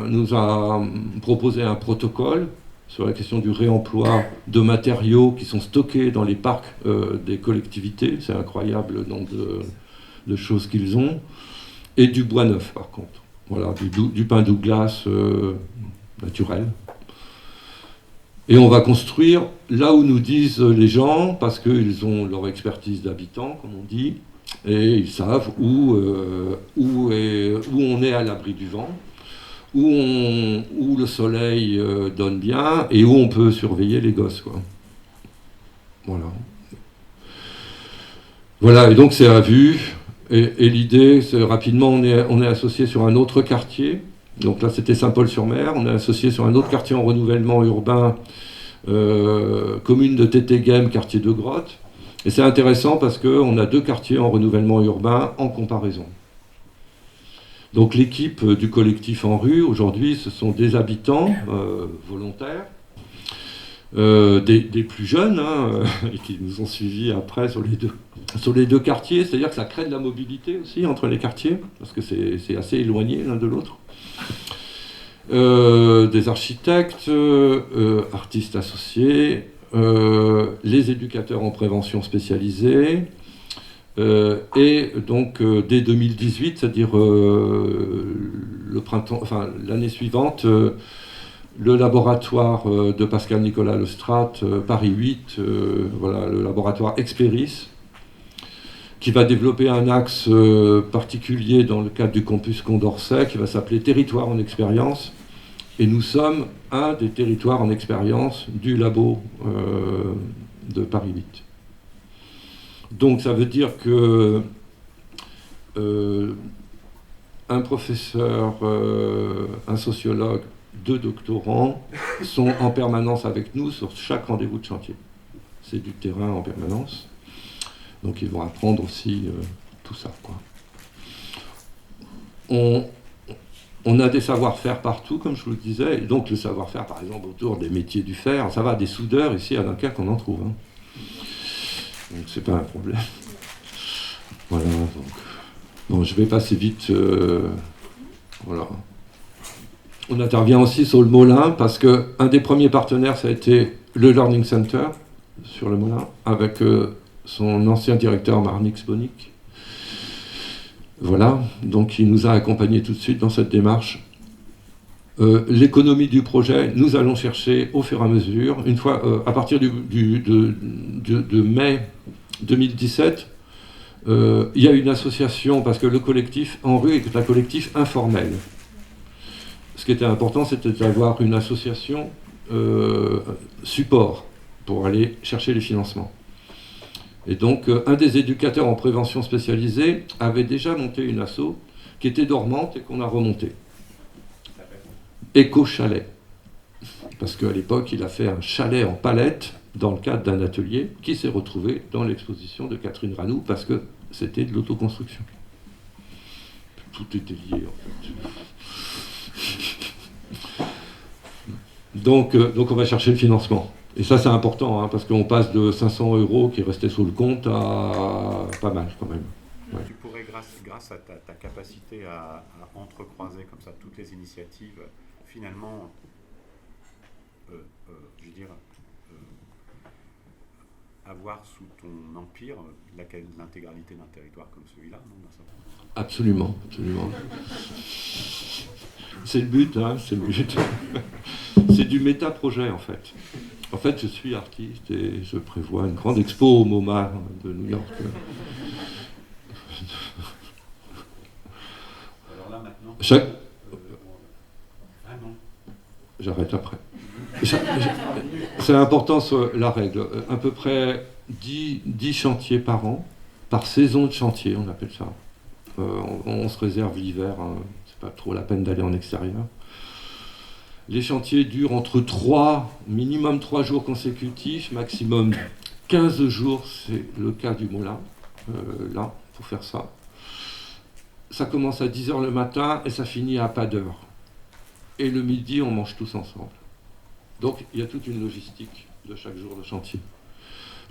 nous a proposé un protocole sur la question du réemploi de matériaux qui sont stockés dans les parcs des collectivités. C'est incroyable le nombre de choses qu'ils ont, et du bois neuf par contre. Voilà, du pin Douglas naturel. Et on va construire là où nous disent les gens, parce qu'ils ont leur expertise d'habitants, comme on dit, et ils savent où on est à l'abri du vent, où le soleil donne bien, et où on peut surveiller les gosses, quoi. Voilà. Voilà, et donc c'est à vue. Et l'idée, c'est rapidement, on est associé sur un autre quartier. Donc là, c'était Saint-Paul-sur-Mer. On est associé sur un autre quartier en renouvellement urbain, commune de Tétéghem, quartier de Grotte. Et c'est intéressant parce qu'on a 2 quartiers en renouvellement urbain en comparaison. Donc l'équipe du collectif En Rue, aujourd'hui, ce sont des habitants volontaires, des plus jeunes, et qui nous ont suivis après sur les deux quartiers, c'est-à-dire que ça crée de la mobilité aussi entre les quartiers, parce que c'est assez éloigné l'un de l'autre. Des architectes, artistes associés, les éducateurs en prévention spécialisés, et donc dès 2018, c'est-à-dire le printemps, enfin l'année suivante, le laboratoire de Pascal Nicolas Lestrade, Paris 8, voilà, le laboratoire Experis, qui va développer un axe particulier dans le cadre du campus Condorcet, qui va s'appeler Territoire en expérience. Et nous sommes un des territoires en expérience du labo de Paris 8. Donc ça veut dire que un professeur, un sociologue, 2 doctorants sont en permanence avec nous sur chaque rendez-vous de chantier. C'est du terrain en permanence. Donc ils vont apprendre aussi tout ça, quoi. On a des savoir-faire partout, comme je vous le disais, et donc le savoir-faire, par exemple, autour des métiers du fer, ça va, des soudeurs, ici à Dunkerque, on en trouve. Donc c'est pas un problème. Voilà, donc... Bon, je vais passer vite. Voilà. On intervient aussi sur le Molin, parce qu'un des premiers partenaires, ça a été le Learning Center, sur le Molin, avec son ancien directeur Marnix Bonic. Voilà, donc il nous a accompagnés tout de suite dans cette démarche. L'économie du projet, nous allons chercher au fur et à mesure. Une fois, à partir de mai 2017, il y a une association, parce que le collectif En Rue est un collectif informel. Ce qui était important, c'était d'avoir une association support pour aller chercher les financements. Et donc, un des éducateurs en prévention spécialisée avait déjà monté une asso qui était dormante et qu'on a remontée. Éco-chalet. Parce qu'à l'époque, il a fait un chalet en palette dans le cadre d'un atelier qui s'est retrouvé dans l'exposition de Catherine Ranoux parce que c'était de l'autoconstruction. Tout était lié, en fait. Donc on va chercher le financement. Et ça, c'est important, parce qu'on passe de 500 € qui restaient sous le compte à pas mal, quand même. Ouais.
Tu pourrais, grâce à ta capacité à entrecroiser comme ça toutes les initiatives, finalement, je veux dire, avoir sous ton empire l'intégralité d'un territoire comme celui-là, non?
Absolument, absolument. C'est le but, c'est le but. C'est du méta-projet, en fait. En fait, je suis artiste et je prévois une grande expo au MoMA de New York.
Alors là, maintenant... non.
J'arrête après. C'est important sur la règle. À peu près 10 chantiers par an, par saison de chantier, on appelle ça. On se réserve l'hiver, c'est pas trop la peine d'aller en extérieur. Les chantiers durent entre minimum 3 jours consécutifs, maximum 15 jours, c'est le cas du Molin, là, pour faire ça. ça commence à 10h le matin et ça finit à pas d'heure. Et le midi, on mange tous ensemble. Donc, il y a toute une logistique de chaque jour de chantier.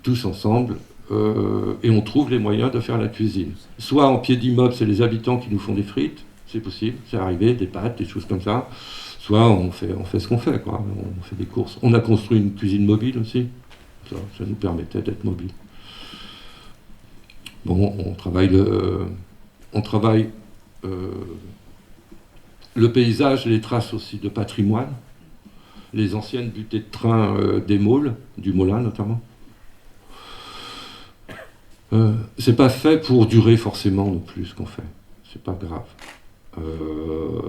Tous ensemble, et on trouve les moyens de faire la cuisine. Soit en pied d'immeuble, c'est les habitants qui nous font des frites, c'est possible, c'est arrivé, des pâtes, des choses comme ça. Soit on fait ce qu'on fait, quoi. On fait des courses. On a construit une cuisine mobile aussi. Ça nous permettait d'être mobile. Bon, on travaille le paysage, les traces aussi de patrimoine, les anciennes butées de train des Maules, du Molin notamment. C'est pas fait pour durer forcément non plus ce qu'on fait. C'est pas grave.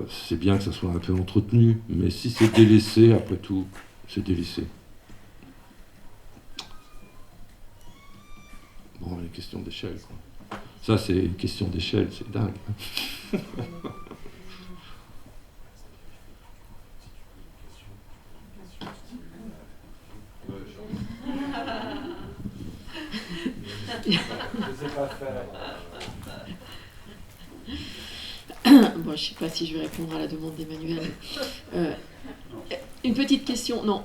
C'est bien que ça soit un peu entretenu, mais si c'est délaissé, après tout, c'est délaissé. Bon, les questions d'échelle, quoi. Ça, c'est une question d'échelle, c'est dingue.
Bon, je ne sais pas si je vais répondre à la demande d'Emmanuel. Une petite question. Non,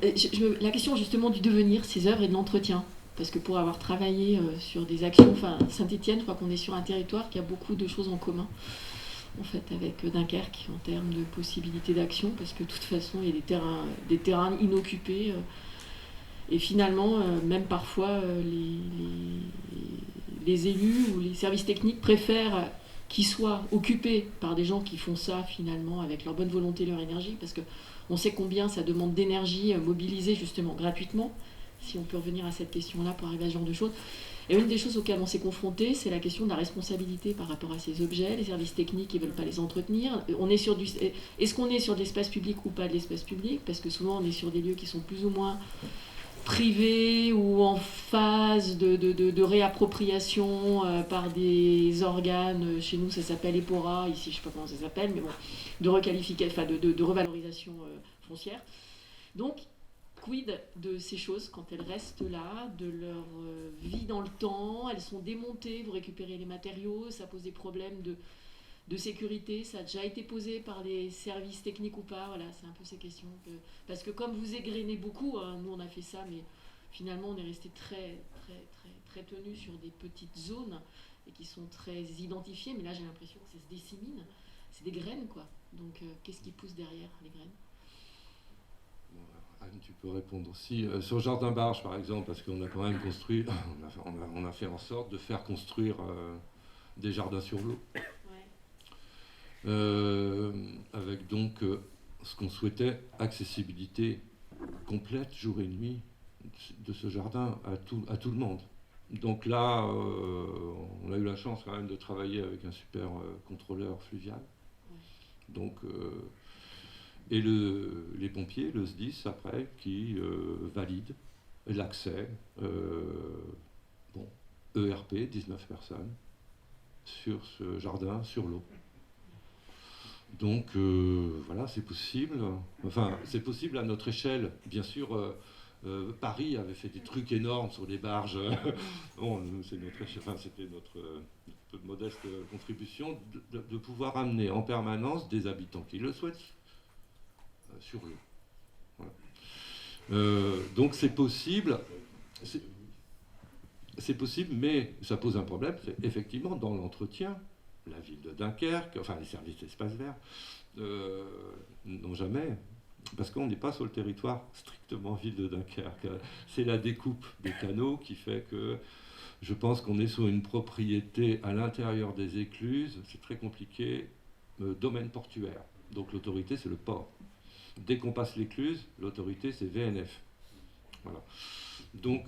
la question justement du devenir, ses œuvres et de l'entretien. Parce que pour avoir travaillé sur des actions, enfin Saint-Étienne, je crois qu'on est sur un territoire qui a beaucoup de choses en commun, en fait, avec Dunkerque en termes de possibilités d'action, parce que de toute façon, il y a des terrains inoccupés. Et finalement, même parfois, les élus ou les services techniques préfèrent qu'ils soient occupés par des gens qui font ça finalement avec leur bonne volonté, leur énergie, parce qu'on sait combien ça demande d'énergie mobilisée justement gratuitement, si on peut revenir à cette question-là pour arriver à ce genre de choses. Et une des choses auxquelles on s'est confronté, c'est la question de la responsabilité par rapport à ces objets. Les services techniques ne veulent pas les entretenir. Est-ce qu'on est sur de l'espace public ou pas de l'espace public? Parce que souvent on est sur des lieux qui sont plus ou moins privés ou en phase de réappropriation par des organes. Chez nous, ça s'appelle EPORA, ici, je ne sais pas comment ça s'appelle, mais bon, de revalorisation foncière. Donc, quid de ces choses quand elles restent là, de leur vie dans le temps, elles sont démontées, vous récupérez les matériaux, ça pose des problèmes de sécurité, ça a déjà été posé par les services techniques ou pas, voilà, c'est un peu ces questions. Parce que comme vous égrenez beaucoup, hein, nous on a fait ça, mais finalement on est resté très, très, très, très tenu sur des petites zones et qui sont très identifiées, mais là j'ai l'impression que ça se dissémine, c'est des graines quoi. Donc qu'est-ce qui pousse derrière les graines?
Anne, tu peux répondre aussi. Sur Jardin Barge, par exemple, parce qu'on a quand même construit, on a fait en sorte de faire construire des jardins sur l'eau. Ouais. Avec donc ce qu'on souhaitait, accessibilité complète, jour et nuit, de ce jardin à tout le monde. Donc là, on a eu la chance quand même de travailler avec un super contrôleur fluvial. Ouais. Donc... et les pompiers, le SDIS après, qui valident l'accès, ERP, 19 personnes, sur ce jardin, sur l'eau. Donc voilà, c'est possible. Enfin, c'est possible à notre échelle. Bien sûr, Paris avait fait des trucs énormes sur des barges. Bon, c'était notre modeste contribution de pouvoir amener en permanence des habitants qui le souhaitent sur l'eau. Voilà. Donc c'est possible, mais ça pose un problème. C'est effectivement dans l'entretien, la ville de Dunkerque, enfin les services d'espace vert, n'ont jamais, parce qu'on n'est pas sur le territoire strictement ville de Dunkerque. C'est la découpe des canaux qui fait que je pense qu'on est sur une propriété à l'intérieur des écluses, c'est très compliqué, domaine portuaire. Donc l'autorité, c'est le port. Dès qu'on passe l'écluse, l'autorité, c'est VNF. Voilà. Donc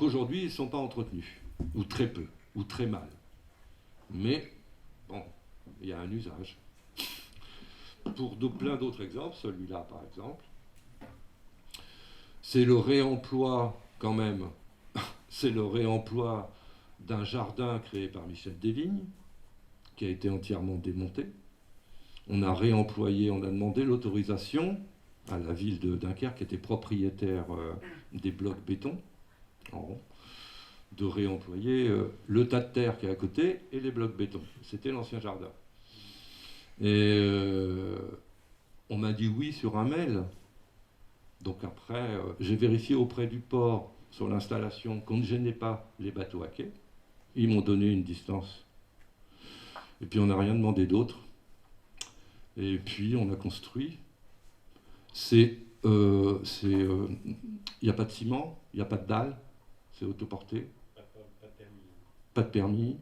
aujourd'hui, ils ne sont pas entretenus, ou très peu, ou très mal. Mais, bon, il y a un usage. Pour plein d'autres exemples, celui-là par exemple, c'est le réemploi, quand même, c'est le réemploi d'un jardin créé par Michel Desvignes, qui a été entièrement démonté. On a réemployé, on a demandé l'autorisation à la ville de Dunkerque, qui était propriétaire des blocs béton, en rond, de réemployer le tas de terre qui est à côté et les blocs béton. C'était l'ancien jardin. Et on m'a dit oui sur un mail. Donc après, j'ai vérifié auprès du port sur l'installation qu'on ne gênait pas les bateaux à quai. Ils m'ont donné une distance. Et puis on n'a rien demandé d'autre. Et puis on a construit. Il n'y a pas de ciment, il n'y a pas de dalle, c'est autoporté.
Pas de permis.
Pas de permis.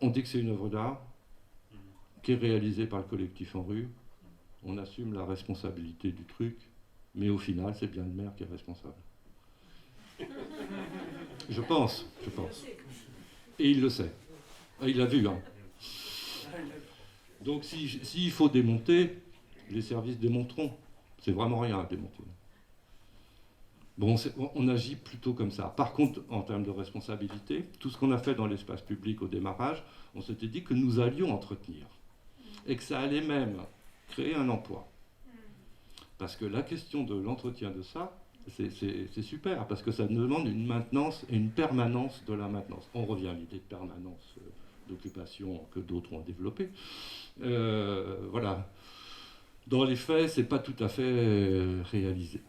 On dit que c'est une œuvre d'art qui est réalisée par le collectif En Rue. On assume la responsabilité du truc, mais au final, c'est bien le maire qui est responsable. Je pense. Et il le sait. Il l'a vu, hein. Donc s'il faut démonter, les services démonteront. C'est vraiment rien à démonter. Bon, on agit plutôt comme ça. Par contre, en termes de responsabilité, tout ce qu'on a fait dans l'espace public au démarrage, on s'était dit que nous allions entretenir. Et que ça allait même créer un emploi. Parce que la question de l'entretien de ça, c'est super, parce que ça demande une maintenance et une permanence de la maintenance. On revient à l'idée de permanence d'occupation que d'autres ont développée. Voilà. Dans les faits, c'est pas tout à fait réalisé.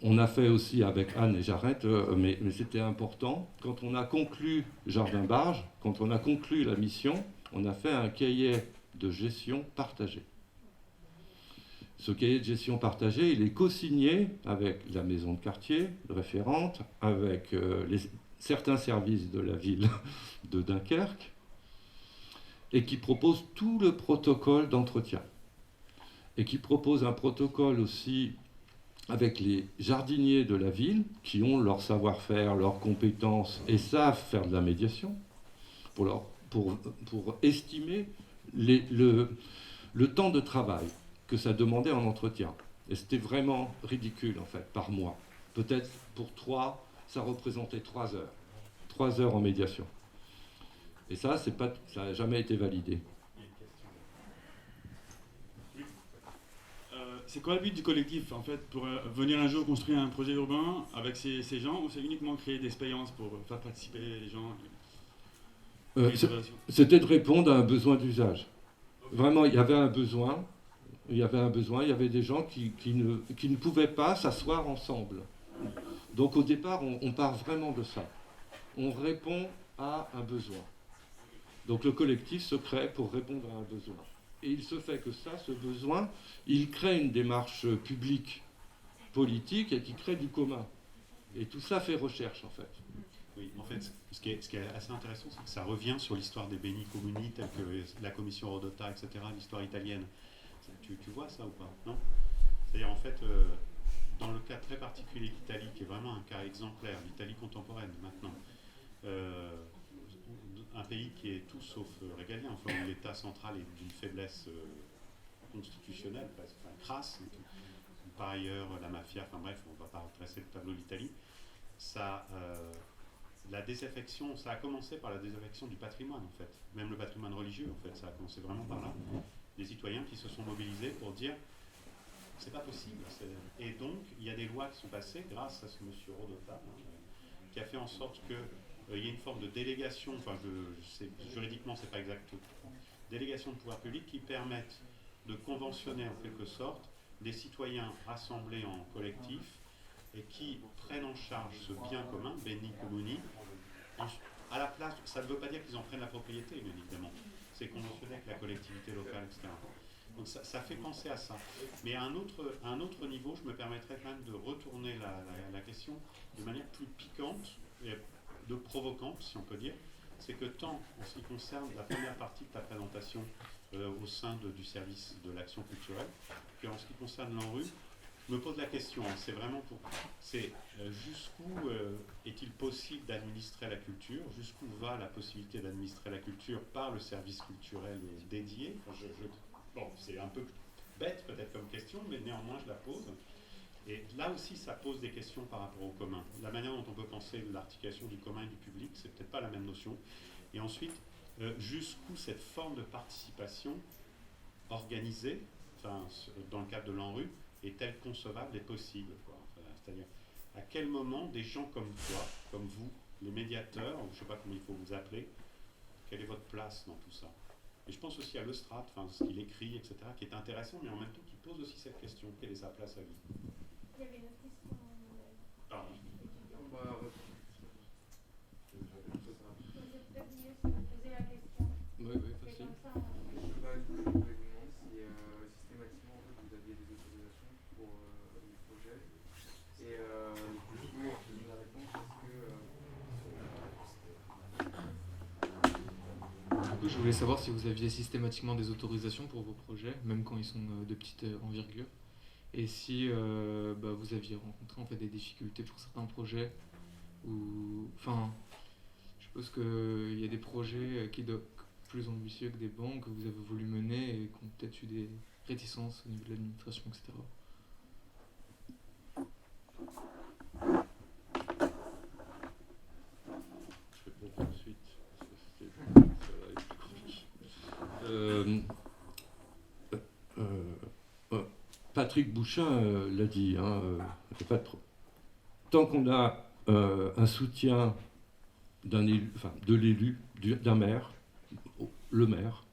On a fait aussi avec Anne, et j'arrête, mais c'était important. Quand on a conclu Jardin Barge, quand on a conclu la mission, on a fait un cahier de gestion partagé. Ce cahier de gestion partagé, il est co-signé avec la maison de quartier référente, avec certains services de la ville de Dunkerque, et qui propose tout le protocole d'entretien. Et qui propose un protocole aussi avec les jardiniers de la ville, qui ont leur savoir-faire, leurs compétences, et savent faire de la médiation, pour estimer le temps de travail que ça demandait en entretien. Et c'était vraiment ridicule, en fait, par mois. Peut-être pour 3, ça représentait 3 heures. 3 heures en médiation. Et ça n'a jamais été validé.
C'est quoi le but du collectif, en fait, pour venir un jour construire un projet urbain avec ces gens, ou c'est uniquement créer des expériences pour faire participer les gens
C'était de répondre à un besoin d'usage. Vraiment, il y avait un besoin. Il y avait des gens qui ne pouvaient pas s'asseoir ensemble. Donc au départ, on part vraiment de ça. On répond à un besoin. Donc le collectif se crée pour répondre à un besoin. Et il se fait que ce besoin, il crée une démarche publique, politique, et qui crée du commun. Et tout ça fait recherche, en fait.
Oui, en fait, ce qui est assez intéressant, c'est que ça revient sur l'histoire des Beni Comuni, telle que la commission Rodota, etc., l'histoire italienne. Tu vois ça ou pas? Non? C'est-à-dire, en fait, dans le cas très particulier d'Italie, qui est vraiment un cas exemplaire, l'Italie contemporaine, maintenant, un pays qui est tout sauf régalien, enfin, où l'État central est d'une faiblesse constitutionnelle, crasse, par ailleurs la mafia, enfin bref, on ne va pas dresser le tableau d'Italie. La désaffection, ça a commencé par la désaffection du patrimoine, en fait, même le patrimoine religieux, en fait, ça a commencé vraiment par là. Des citoyens qui se sont mobilisés pour dire c'est pas possible. Et donc, il y a des lois qui sont passées grâce à ce monsieur Rodota, qui a fait en sorte que il y a une forme de délégation, enfin juridiquement c'est pas exact, délégation de pouvoir public qui permettent de conventionner en quelque sorte des citoyens rassemblés en collectif et qui prennent en charge ce bien commun, Beni Comuni, à la place, ça ne veut pas dire qu'ils en prennent la propriété, bien évidemment, c'est conventionné avec la collectivité locale, etc. Donc ça fait penser à ça. Mais à un autre niveau, je me permettrais quand même de retourner la question de manière plus piquante, et de provocante, si on peut dire, c'est que tant en ce qui concerne la première partie de ta présentation au sein du service de l'action culturelle, qu'en ce qui concerne l'ANRU, je me pose la question, c'est vraiment jusqu'où est-il possible d'administrer la culture, jusqu'où va la possibilité d'administrer la culture par le service culturel dédié. Enfin, bon, c'est un peu bête peut-être comme question, mais néanmoins je la pose. Et là aussi, ça pose des questions par rapport au commun. La manière dont on peut penser l'articulation du commun et du public, c'est peut-être pas la même notion. Et ensuite, jusqu'où cette forme de participation organisée, enfin, dans le cadre de l'ANRU, est-elle concevable et possible, quoi. C'est-à-dire, à quel moment des gens comme toi, comme vous, les médiateurs, ou je ne sais pas comment il faut vous appeler, quelle est votre place dans tout ça? Et je pense aussi à Lestrade, enfin, ce qu'il écrit, etc., qui est intéressant, mais en même temps qui pose aussi cette question, quelle est sa place à lui?
Il y avait une autre question.
Pardon.
Vous êtes peut-être mieux si vous posez la question.
Oui,
C'est
facile.
comme ça.
Je voulais vous demander si systématiquement en fait, vous aviez des autorisations pour les projets. Et du coup, la réponse,
Du coup, je voulais savoir si vous aviez systématiquement des autorisations pour vos projets, même quand ils sont de petite envergure, et si vous aviez rencontré en fait des difficultés pour certains projets, ou enfin, je suppose qu'il y a des projets qui doivent plus ambitieux que des banques que vous avez voulu mener et qui ont peut-être eu des réticences au niveau de l'administration, etc.
Je réponds tout de suite. Ça va être compliqué. Patrick Bouchin l'a dit, pas trop. Tant qu'on a un soutien d'un élu, enfin de l'élu, d'un maire, le maire,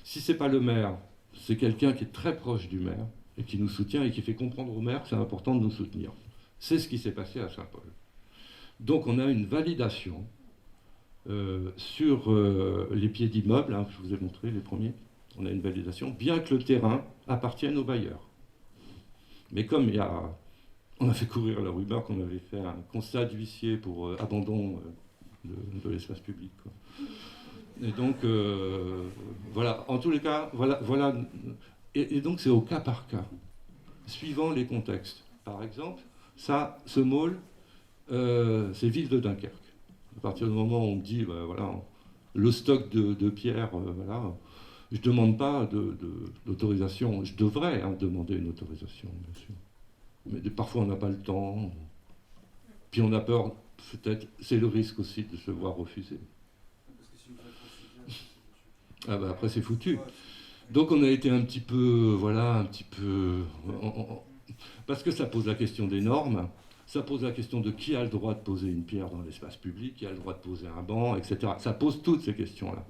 si c'est pas le maire, c'est quelqu'un qui est très proche du maire et qui nous soutient et qui fait comprendre au maire que c'est important de nous soutenir. C'est ce qui s'est passé à Saint-Paul. Donc on a une validation sur les pieds d'immeubles, je vous ai montré les premiers, on a une validation, bien que le terrain appartienne aux bailleurs. Mais comme on a fait courir la rumeur qu'on avait fait un constat d'huissier pour abandon de l'espace public, quoi. Et donc, voilà, en tous les cas, voilà. Et donc c'est au cas par cas, suivant les contextes. Par exemple, ce môle, c'est ville de Dunkerque. À partir du moment où on me dit, voilà, le stock de pierres, voilà, je ne demande pas d'autorisation. Je devrais demander une autorisation, bien sûr. Mais parfois, on n'a pas le temps. Puis on a peur, peut-être, c'est le risque aussi de se voir refuser.
parce que si vous faites trop
Après, c'est foutu. Donc on a été un petit peu, parce que ça pose la question des normes. Ça pose la question de qui a le droit de poser une pierre dans l'espace public, qui a le droit de poser un banc, etc. Ça pose toutes ces questions-là.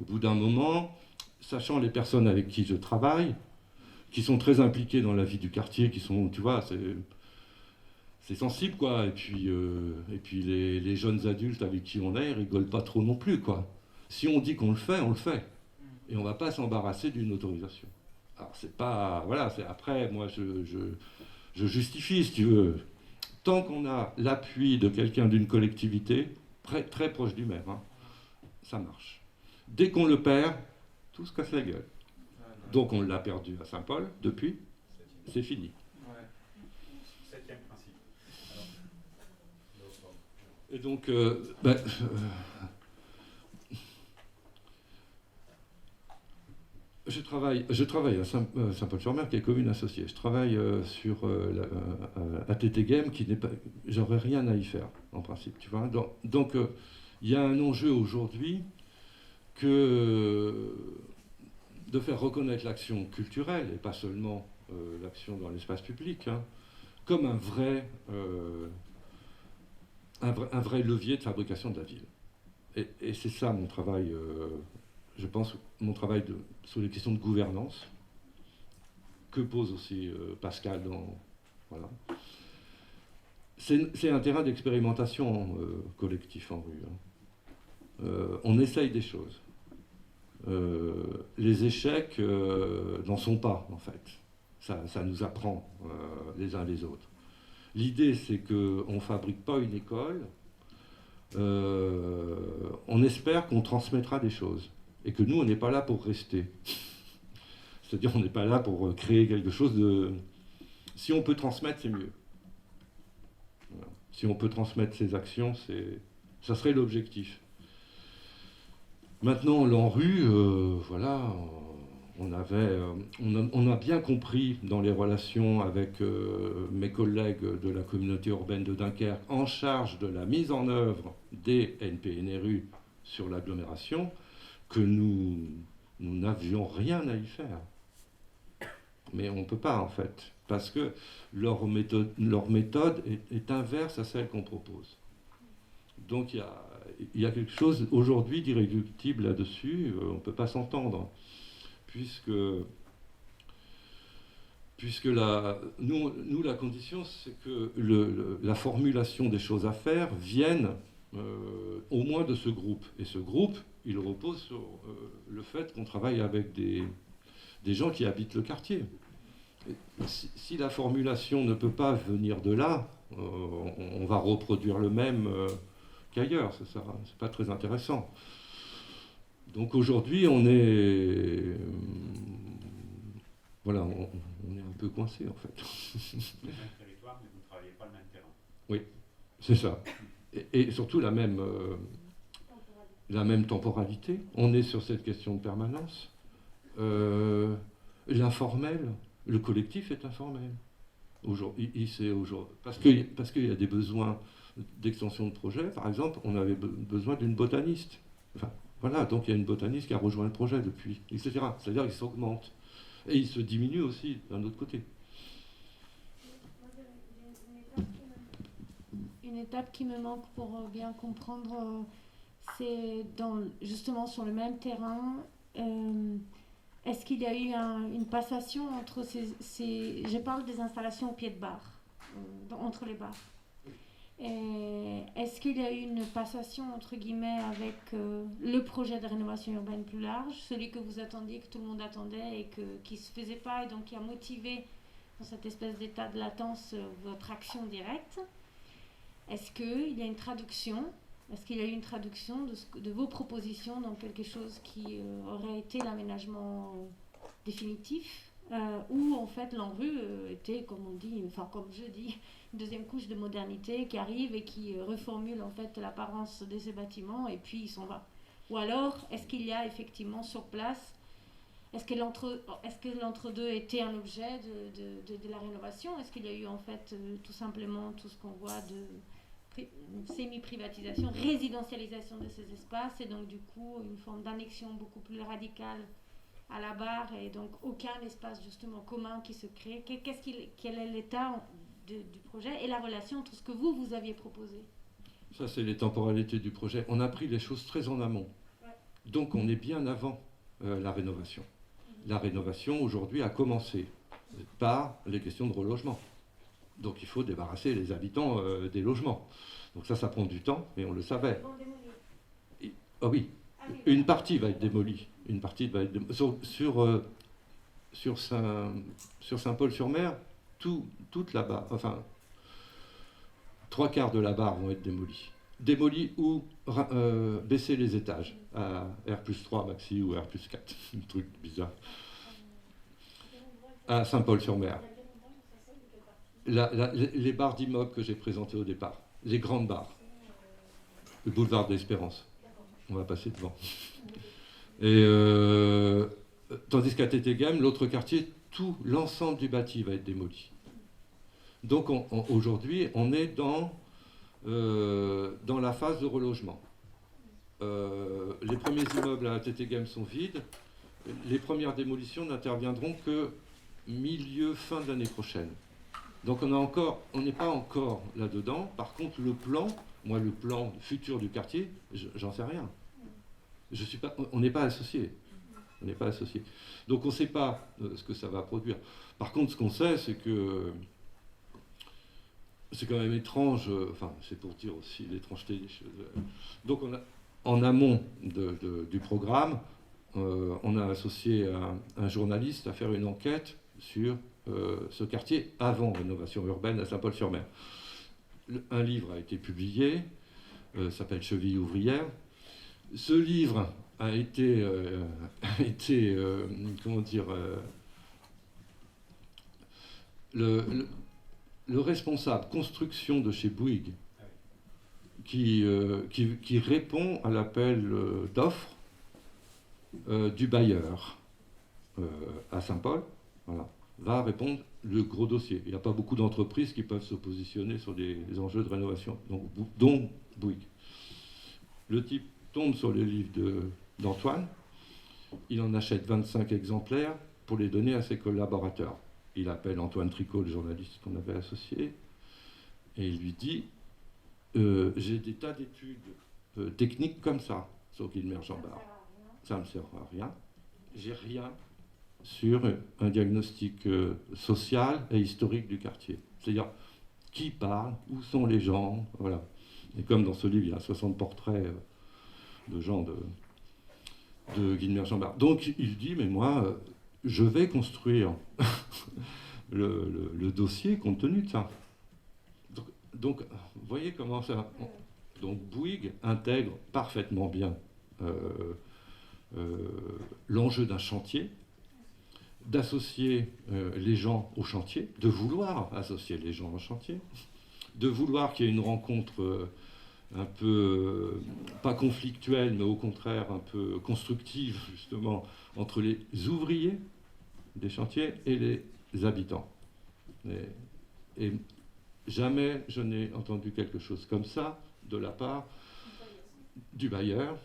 Au bout d'un moment, sachant les personnes avec qui je travaille, qui sont très impliquées dans la vie du quartier, qui sont, tu vois, c'est sensible, quoi. Et puis les jeunes adultes avec qui on est, ils rigolent pas trop non plus, quoi. Si on dit qu'on le fait, on le fait. Et on va pas s'embarrasser d'une autorisation. Alors c'est pas, voilà, c'est après, moi je justifie, si tu veux. Tant qu'on a l'appui de quelqu'un d'une collectivité, très proche du maire, ça marche. Dès qu'on le perd, tout se casse la gueule. Donc on l'a perdu à Saint-Paul, depuis, c'est fini.
Septième principe.
Et donc, je travaille à Saint-Paul-sur-Mer, qui est commune associée. Je travaille sur ATT Game, qui n'est pas, j'aurais rien à y faire, en principe. Tu vois. Donc, il y a un enjeu aujourd'hui de faire reconnaître l'action culturelle, et pas seulement l'action dans l'espace public, comme un vrai levier de fabrication de la ville. Et c'est ça mon travail, je pense, sur les questions de gouvernance, que pose aussi Pascal voilà. C'est un terrain d'expérimentation collectif en rue. On essaye des choses. Les échecs n'en sont pas, en fait. Ça nous apprend les uns les autres. L'idée, c'est qu'on ne fabrique pas une école. On espère qu'on transmettra des choses. Et que nous, on n'est pas là pour rester. C'est-à-dire, on n'est pas là pour créer quelque chose de... Si on peut transmettre, c'est mieux. Voilà. Si on peut transmettre ses actions, ça serait l'objectif. Maintenant, l'ANRU, voilà, on a bien compris dans les relations avec mes collègues de la communauté urbaine de Dunkerque en charge de la mise en œuvre des NPNRU sur l'agglomération, que nous n'avions rien à y faire. Mais on ne peut pas, en fait. parce que leur méthode est inverse à celle qu'on propose. Donc il y a quelque chose aujourd'hui d'irréductible là-dessus, on ne peut pas s'entendre, puisque nous, la condition, c'est que la formulation des choses à faire vienne au moins de ce groupe. Et ce groupe, il repose sur le fait qu'on travaille avec des gens qui habitent le quartier. Si la formulation ne peut pas venir de là, on va reproduire le même qu'ailleurs. C'est pas très intéressant. Donc aujourd'hui, on est... Voilà, on est un peu coincé en fait.
Le même territoire, mais vous ne travaillez pas le même terrain.
Oui, c'est ça. Et surtout la même temporalité. On est sur cette question de permanence. L'informel, le collectif est informel. Aujourd'hui, parce qu'il y a des besoins d'extension de projet. Par exemple, on avait besoin d'une botaniste. Enfin, voilà, donc il y a une botaniste qui a rejoint le projet depuis, etc. C'est-à-dire qu'il s'augmente. Et il se diminue aussi d'un autre côté.
Une étape qui me manque pour bien comprendre, c'est justement sur le même terrain, est-ce qu'il y a eu une passation entre je parle des installations au pied de bar, entre les bars. Est-ce qu'il y a eu une passation, entre guillemets, avec le projet de rénovation urbaine plus large, celui que vous attendiez, que tout le monde attendait et qui ne se faisait pas, et donc qui a motivé dans cette espèce d'état de latence votre action directe? Est-ce qu'il y a une traduction? Est-ce qu'il y a eu une traduction de vos propositions dans quelque chose qui aurait été l'aménagement définitif, où en fait l'ANRU était, comme on dit, enfin comme je dis, une deuxième couche de modernité qui arrive et qui reformule en fait l'apparence de ces bâtiments et puis il s'en va? Ou alors est-ce qu'il y a effectivement sur place, est-ce que l'entre-deux était un objet de la rénovation? Est-ce qu'il y a eu en fait tout simplement tout ce qu'on voit de semi-privatisation, résidentialisation de ces espaces et donc du coup une forme d'annexion beaucoup plus radicale à la barre et donc aucun espace justement commun qui se crée? Quel est l'état du projet et la relation entre ce que vous aviez proposé?
Ça, c'est les temporalités du projet. On a pris les choses très en amont. Ouais. Donc on est bien avant la rénovation. La rénovation aujourd'hui a commencé par les questions de relogement. Donc il faut débarrasser les habitants des logements. Donc ça prend du temps, mais on le savait. Ah oui, une partie va être démolie. Une partie va être démolie. Sur Saint-Paul-sur-Mer, toute la barre, enfin, 3/4 de la barre vont être démolis. Démolis ou baisser les étages à R+3 maxi ou R+4. Un truc bizarre. À Saint-Paul-sur-Mer. Les barres d'immeubles que j'ai présentées au départ, les grandes barres, le boulevard de l'Espérance, on va passer devant. Et tandis qu'à Tétéghem, l'autre quartier, l'ensemble du bâti va être démoli. Donc aujourd'hui, on est dans la phase de relogement. Les premiers immeubles à Tétéghem sont vides. Les premières démolitions n'interviendront que fin de l'année prochaine. Donc on n'est pas encore là-dedans. Par contre, le plan futur du quartier, j'en sais rien. On n'est pas associés. On n'est pas associés. Donc on ne sait pas ce que ça va produire. Par contre, ce qu'on sait, c'est que c'est quand même étrange, enfin c'est pour dire aussi l'étrangeté des choses. Donc en amont du programme, on a associé un journaliste à faire une enquête sur ce quartier avant rénovation urbaine à Saint-Paul-sur-Mer. Un livre a été publié, s'appelle Cheville ouvrière. Ce livre a été comment dire, le responsable construction de chez Bouygues qui répond à l'appel d'offres du bailleur à Saint-Paul, voilà, va répondre le gros dossier. Il n'y a pas beaucoup d'entreprises qui peuvent se positionner sur des enjeux de rénovation, dont Bouygues. Le type tombe sur le livre d'Antoine, il en achète 25 exemplaires pour les donner à ses collaborateurs. il appelle Antoine Tricot, le journaliste qu'on avait associé, et il lui dit j'ai des tas d'études techniques comme ça, sur Guilmer Jambard. Ça ne me sert à rien. J'ai rien sur un diagnostic social et historique du quartier. C'est-à-dire, qui parle, où sont les gens, voilà. Et comme dans ce livre, il y a 60 portraits de gens de Guilmer Jambard. Donc il dit, mais moi, je vais construire le dossier compte tenu de ça. Donc vous voyez comment ça... Donc Bouygues intègre parfaitement bien l'enjeu d'un chantier, d'associer les gens au chantier, de vouloir associer les gens au chantier, de vouloir qu'il y ait une rencontre un peu, pas conflictuelle, mais au contraire un peu constructive, justement, entre les ouvriers des chantiers et les habitants. Et jamais je n'ai entendu quelque chose comme ça de la part du bailleur,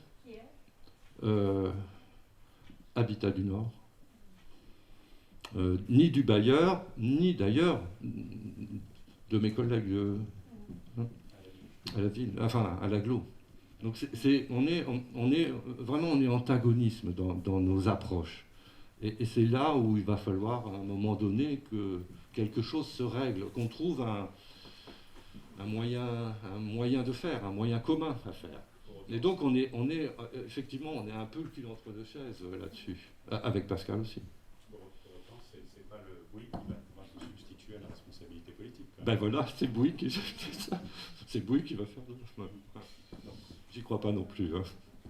Habitat du Nord, ni du bailleur, ni d'ailleurs de mes collègues à la ville, enfin à l'agglo. Donc on est vraiment en antagonisme dans nos approches. Et c'est là où il va falloir à un moment donné que quelque chose se règle, qu'on trouve un moyen de faire, un moyen commun à faire. Et donc on est effectivement, on est un peu le cul entre deux chaises là-dessus, avec Pascal aussi.
Pour autant, c'est pas le Bouygues qui va pouvoir se substituer à la responsabilité politique.
Ben voilà, c'est Bouygues qui va faire ça. C'est Bouygues qui va faire ça. J'y crois pas non plus. Hein.